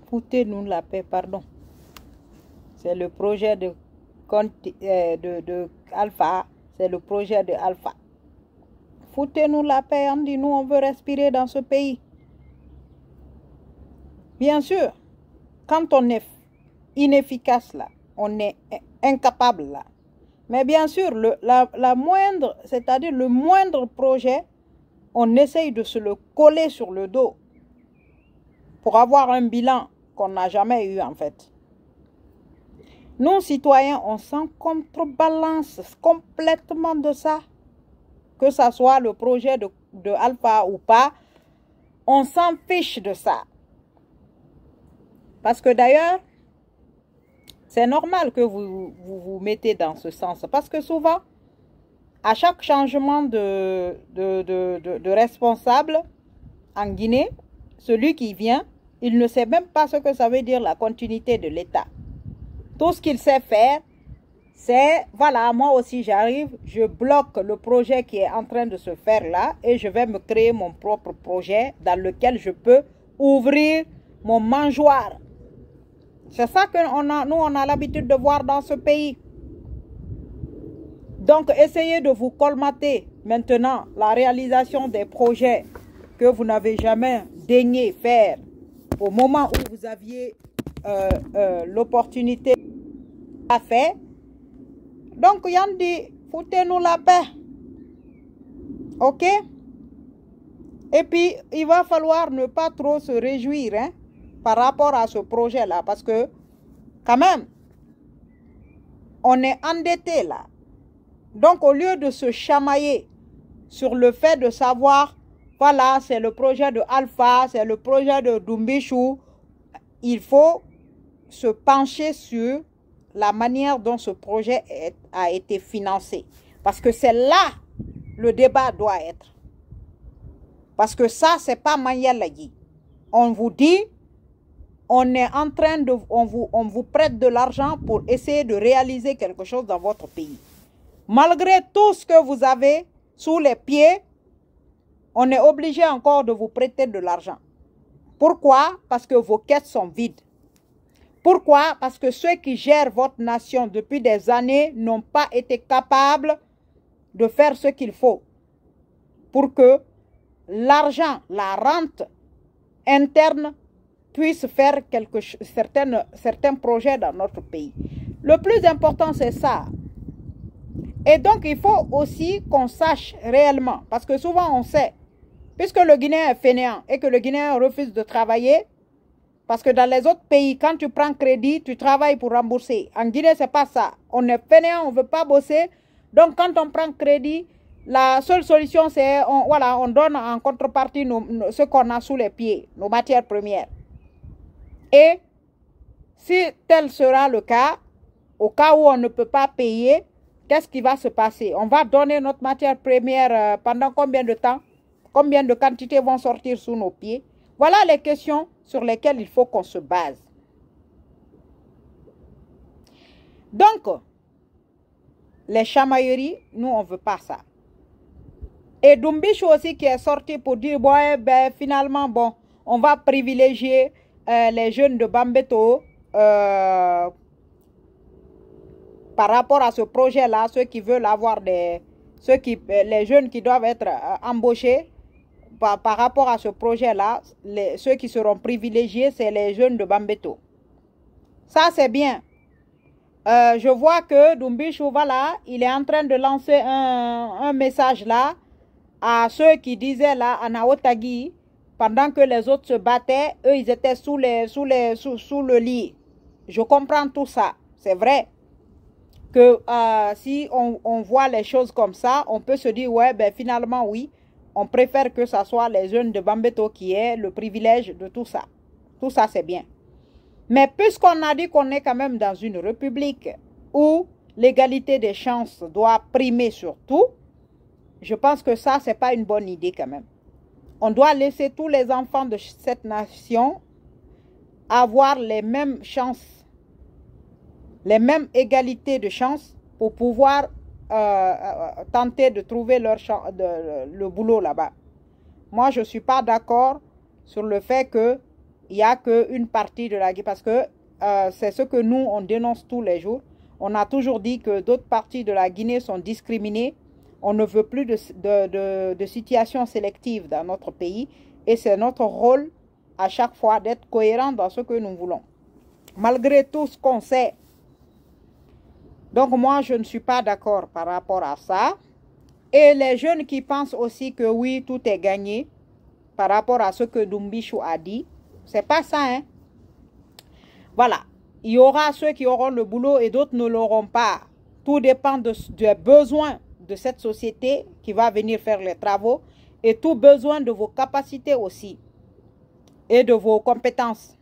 Foutez-nous la paix, pardon. C'est le projet de Alpha. C'est le projet de Alpha. Foutez-nous la paix, on dit, nous, on veut respirer dans ce pays. Bien sûr, quand on est inefficace là, on est incapable là. Mais bien sûr, la moindre, c'est-à-dire le moindre projet, on essaye de se le coller sur le dos pour avoir un bilan qu'on n'a jamais eu en fait. Nous, citoyens, on s'en contrebalance complètement de ça. Que ça soit le projet de Alpha ou pas, on s'en fiche de ça. Parce que d'ailleurs, c'est normal que vous mettez dans ce sens. Parce que souvent, à chaque changement de responsable en Guinée, celui qui vient, il ne sait même pas ce que ça veut dire la continuité de l'État. Tout ce qu'il sait faire, c'est, voilà, moi aussi j'arrive, je bloque le projet qui est en train de se faire là et je vais me créer mon propre projet dans lequel je peux ouvrir mon mangeoire. C'est ça que nous, on a l'habitude de voir dans ce pays. Donc, essayez de vous colmater maintenant la réalisation des projets que vous n'avez jamais daigné faire au moment où vous aviez l'opportunité à faire. Donc, Yandi, foutez-nous la paix. Ok? Et puis, il va falloir ne pas trop se réjouir hein, par rapport à ce projet-là. Parce que, quand même, on est endetté là. Donc, au lieu de se chamailler sur le fait de savoir, voilà, c'est le projet de Alpha, c'est le projet de Dumbichou, il faut se pencher sur la manière dont ce projet a été financé. Parce que c'est là le débat doit être. Parce que ça, c'est pas Mayalagi. On vous dit, on est en train de, on vous prête de l'argent pour essayer de réaliser quelque chose dans votre pays. Malgré tout ce que vous avez sous les pieds, on est obligé encore de vous prêter de l'argent. Pourquoi? Parce que vos caisses sont vides. Pourquoi? Parce que ceux qui gèrent votre nation depuis des années n'ont pas été capables de faire ce qu'il faut pour que l'argent, la rente interne puisse faire certains projets dans notre pays. Le plus important, c'est ça. Et donc, il faut aussi qu'on sache réellement, parce que souvent on sait, puisque le Guinéen est fainéant et que le Guinéen refuse de travailler, parce que dans les autres pays, quand tu prends crédit, tu travailles pour rembourser. En Guinée, ce n'est pas ça. On est fainéant, on ne veut pas bosser. Donc, quand on prend crédit, la seule solution, c'est voilà, on donne en contrepartie ce qu'on a sous les pieds, nos matières premières. Et si tel sera le cas, au cas où on ne peut pas payer, qu'est-ce qui va se passer? On va donner notre matière première pendant combien de temps? Combien de quantités vont sortir sous nos pieds? Voilà les questions sur lesquelles il faut qu'on se base. Donc, les chamailleries, nous, on ne veut pas ça. Et Dumbichou aussi qui est sorti pour dire, bon, ben, finalement, bon, on va privilégier les jeunes de Bambeto par rapport à ce projet-là, ceux qui veulent avoir les jeunes qui doivent être embauchés. Par rapport à ce projet-là, ceux qui seront privilégiés, c'est les jeunes de Bambeto. Ça, c'est bien. Je vois que Dumbichou, voilà, il est en train de lancer un message là à ceux qui disaient là, à Naotagi, pendant que les autres se battaient, eux, ils étaient sous le lit. Je comprends tout ça. C'est vrai que si on voit les choses comme ça, on peut se dire, ouais, ben finalement, oui. On préfère que ce soit les jeunes de Bambeto qui aient le privilège de tout ça. Tout ça, c'est bien. Mais puisqu'on a dit qu'on est quand même dans une république où l'égalité des chances doit primer sur tout, je pense que ça, ce n'est pas une bonne idée quand même. On doit laisser tous les enfants de cette nation avoir les mêmes chances, les mêmes égalités de chances pour pouvoir tenter de trouver le boulot là-bas. moi, je ne suis pas d'accord sur le fait qu'il n'y a qu'une partie de la Guinée, parce que c'est ce que nous, on dénonce tous les jours. On a toujours dit que d'autres parties de la Guinée sont discriminées. On ne veut plus de situation sélective dans notre pays. Et c'est notre rôle à chaque fois d'être cohérent dans ce que nous voulons. Malgré tout ce qu'on sait. Donc moi, je ne suis pas d'accord par rapport à ça. Et les jeunes qui pensent aussi que oui, tout est gagné par rapport à ce que Doumbishu a dit, c'est pas ça, hein. Voilà. Il y aura ceux qui auront le boulot et d'autres ne l'auront pas. Tout dépend des besoins de cette société qui va venir faire les travaux et tout besoin de vos capacités aussi et de vos compétences.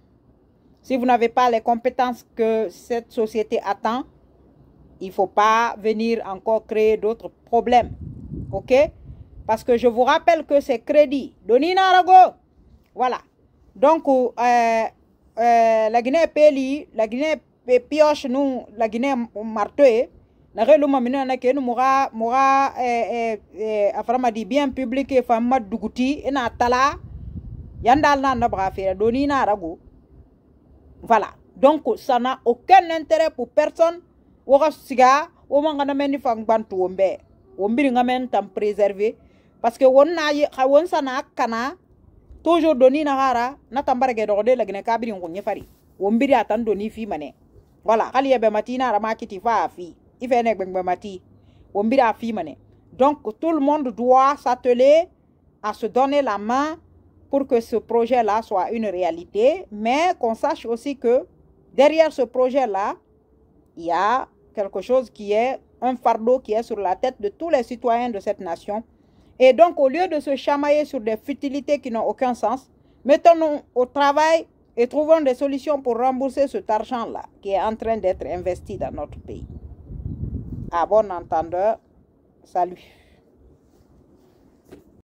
Si vous n'avez pas les compétences que cette société attend, il ne faut pas venir encore créer d'autres problèmes. OK? Parce que je vous rappelle que c'est crédit. Donina Arago. Voilà. Donc, la Guinée Peli, la Guinée pioche, nous, la Guinée marteau, na relu mamina na ke mura aframa di bien public et femme duguti ina tala yandal na brafere Donina Arago. Voilà. Donc, ça n'a aucun intérêt pour personne. Wora siga, o mangana meni fang bantu ombe. Ombiri ngamen tam préserver. Parce que won sana kana toujours doni na hara na tambarege dode la gine kabiri ngonye fari. Ombiri atan doni fi mané. Voilà, kali yebe matina rama kiti fa fi. Ife nek bengbe mati. Ombiri a fi mané. Donc tout le monde doit s'atteler à se donner la main pour que ce projet-là soit une réalité, mais qu'on sache aussi que derrière ce projet-là, il y a quelque chose qui est un fardeau qui est sur la tête de tous les citoyens de cette nation. Et donc, au lieu de se chamailler sur des futilités qui n'ont aucun sens, mettons-nous au travail et trouvons des solutions pour rembourser cet argent-là qui est en train d'être investi dans notre pays. À bon entendeur, salut.